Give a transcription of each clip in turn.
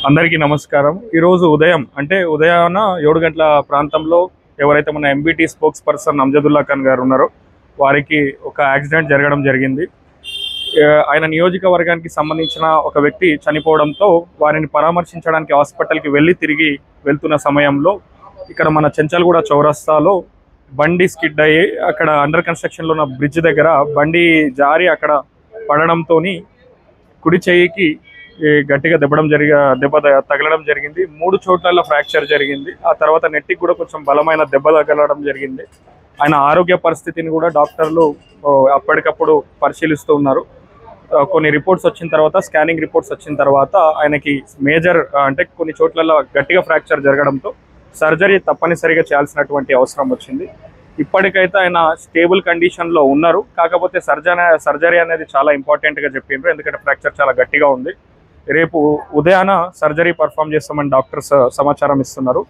అందరికీ నమస్కారం। ఈ రోజు ఉదయం అంటే ఉదయాన 7 గంటల ప్రాంతంలో ఎవరైతే మన ఎంబీటీ స్పోక్స్ పర్సన్ అమ్జదుల్లా ఖాన్ గారు ఉన్నారో వారికి ఒక యాక్సిడెంట్ జరగడం జరిగింది। ఆయన నియోజకవర్గానికి సంబంధించిన ఒక వ్యక్తి చనిపోవడంతో వారిని పరామర్శించడానికి హాస్పిటల్కి వెళ్ళి తిరిగి వెళ్తున్న సమయంలో ఇక్కడ మన చెంచల్గూడ చౌరస్తాలో బండి స్కిడ్ అయ్యి అక్కడ అండర్ కన్స్ట్రక్షన్లో ఉన్న బ్రిడ్జ్ దగ్గర బండి జారి అక్కడ పడడంతోని కుడి చెయ్యికి గట్టిగా దెబ్బ తగలడం జరిగింది। 3 చోట్ల ఫ్రాక్చర్ జరిగింది। ఆ తర్వాత నెట్టికి కూడా కొంచెం బలమైన దెబ్బ తగలడం జరిగింది। ఆయన ఆరోగ్య పరిస్థితిని కూడా డాక్టర్లు అప్పటికప్పుడు పరిశీలిస్తూ ఉన్నారు। కొన్ని రిపోర్ట్స్ వచ్చిన తర్వాత స్కానింగ్ రిపోర్ట్స్ వచ్చిన తర్వాత ఆయనకి మేజర్ అంటే కొన్ని చోట్ల గట్టిగా ఫ్రాక్చర్ జరగడంతో సర్జరీ తప్పనిసరిగా చేయాల్సినటువంటి అవసరం వచ్చింది। ఇప్పటికైతే ఆయన స్టేబుల్ కండిషన్లో ఉన్నారు। కాకపోతే సర్జరీ అనేది చాలా ఇంపార్టెంట్గా చెప్పిండ్రు, ఎందుకంటే ఫ్రాక్చర్ చాలా గట్టిగా ఉంది। రేపు ఉదయాన సర్జరీ పర్ఫామ్ చేస్తామని డాక్టర్స్ సమాచారం ఇస్తున్నారు।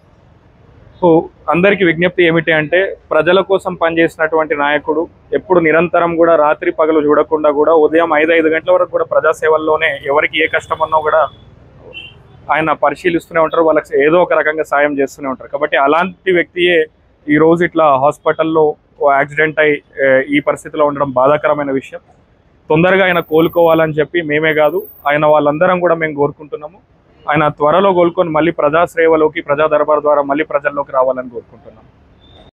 సో అందరికీ విజ్ఞప్తి ఏమిటి అంటే, ప్రజల కోసం పనిచేసినటువంటి నాయకుడు ఎప్పుడు నిరంతరం కూడా రాత్రి పగలు చూడకుండా కూడా ఉదయం 5 గంటల వరకు కూడా ప్రజాసేవల్లోనే ఎవరికి ఏ కష్టం ఉన్నా కూడా ఆయన పరిశీలిస్తూనే ఉంటారు, వాళ్ళకి ఏదో ఒక రకంగా సాయం చేస్తూనే ఉంటారు। కాబట్టి అలాంటి వ్యక్తియే ఈరోజు ఇట్లా హాస్పిటల్లో యాక్సిడెంట్ అయి ఈ పరిస్థితిలో ఉండడం బాధాకరమైన విషయం। తొందరగా ఆయన కోలుకోవాలని చెప్పి మేమే కాదు ఆయన వాళ్ళందరం కూడా మేము కోరుకుంటున్నాము। ఆయన త్వరలో కోలుకొని మళ్ళీ ప్రజాసేవలోకి ప్రజా దర్బార్ ద్వారా మళ్ళీ ప్రజల్లోకి రావాలని కోరుకుంటున్నాం।